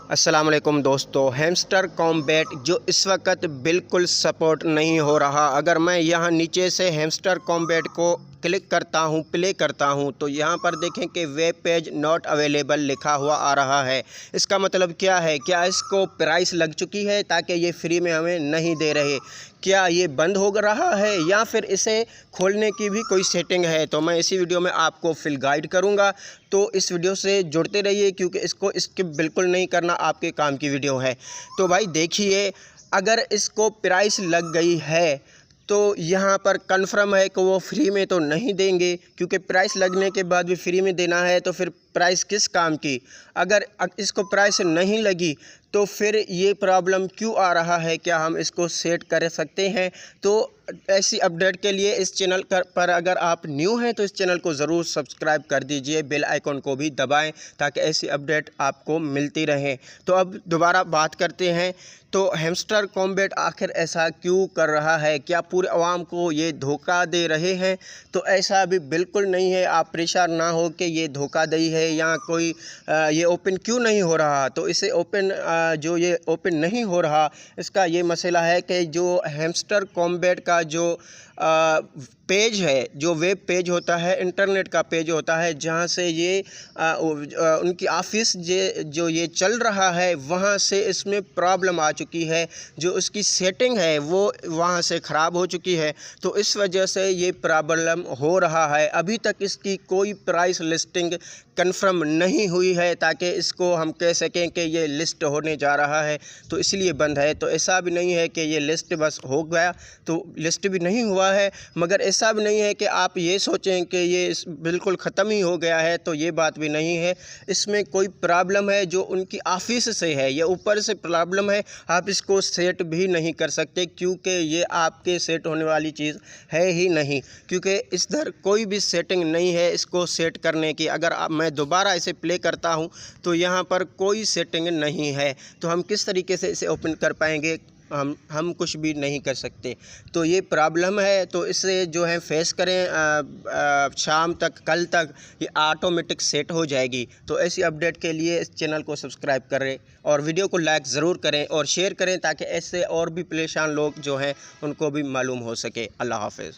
अस्सलाम वालेकुम दोस्तों, हैमस्टर कॉम्बैट जो इस वक्त बिल्कुल सपोर्ट नहीं हो रहा। अगर मैं यहाँ नीचे से हैमस्टर कॉम्बैट को क्लिक करता हूँ, प्ले करता हूँ, तो यहाँ पर देखें कि वेब पेज नॉट अवेलेबल लिखा हुआ आ रहा है। इसका मतलब क्या है? क्या इसको प्राइस लग चुकी है ताकि ये फ्री में हमें नहीं दे रहे? क्या ये बंद हो रहा है या फिर इसे खोलने की भी कोई सेटिंग है? तो मैं इसी वीडियो में आपको फिल गाइड करूँगा, तो इस वीडियो से जुड़ते रहिए क्योंकि इसको स्किप बिल्कुल नहीं करना, आपके काम की वीडियो है। तो भाई देखिए, अगर इसको प्राइस लग गई है तो यहाँ पर कन्फर्म है कि वो फ्री में तो नहीं देंगे, क्योंकि प्राइस लगने के बाद भी फ्री में देना है तो फिर प्राइस किस काम की। अगर इसको प्राइस नहीं लगी तो फिर ये प्रॉब्लम क्यों आ रहा है? क्या हम इसको सेट कर सकते हैं? तो ऐसी अपडेट के लिए इस चैनल पर अगर आप न्यू हैं तो इस चैनल को ज़रूर सब्सक्राइब कर दीजिए, बेल आइकन को भी दबाएं ताकि ऐसी अपडेट आपको मिलती रहे। तो अब दोबारा बात करते हैं, तो हैमस्टर कॉम्बैट आखिर ऐसा क्यों कर रहा है? क्या पूरे आवाम को ये धोखा दे रहे हैं? तो ऐसा अभी बिल्कुल नहीं है। आप परेशान ना हो कि ये धोखाधड़ी है या कोई ये ओपन क्यों नहीं हो रहा। तो इसे ओपन जो ये ओपन नहीं हो रहा, इसका ये मसला है कि जो हैमस्टर कॉम्बैट का जो पेज है, जो वेब पेज होता है, इंटरनेट का पेज होता है, जहां से ये उनकी ऑफिस जो ये चल रहा है, वहां से इसमें प्रॉब्लम आ चुकी है। जो उसकी सेटिंग है वो वहां से ख़राब हो चुकी है, तो इस वजह से ये प्रॉब्लम हो रहा है। अभी तक इसकी कोई प्राइस लिस्टिंग कंफर्म नहीं हुई है ताकि इसको हम कह सकें कि ये लिस्ट होने जा रहा है, तो इसलिए बंद है। तो ऐसा भी नहीं है कि ये लिस्ट बस हो गया, तो लिस्ट भी नहीं हुआ है। मगर ऐसा भी नहीं है कि आप ये सोचें कि ये बिल्कुल ख़त्म ही हो गया है, तो ये बात भी नहीं है। इसमें कोई प्रॉब्लम है जो उनकी ऑफिस से है, ये ऊपर से प्रॉब्लम है। आप इसको सेट भी नहीं कर सकते क्योंकि ये आपके सेट होने वाली चीज़ है ही नहीं, क्योंकि इस दर कोई भी सेटिंग नहीं है इसको सेट करने की। अगर मैं दोबारा इसे प्ले करता हूं तो यहाँ पर कोई सेटिंग नहीं है, तो हम किस तरीके से इसे ओपन कर पाएंगे? हम कुछ भी नहीं कर सकते। तो ये प्रॉब्लम है, तो इसे जो है फेस करें। शाम तक, कल तक ये ऑटोमेटिक सेट हो जाएगी। तो ऐसी अपडेट के लिए इस चैनल को सब्सक्राइब करें और वीडियो को लाइक ज़रूर करें और शेयर करें ताकि ऐसे और भी परेशान लोग जो हैं उनको भी मालूम हो सके। अल्लाह हाफ़िज़।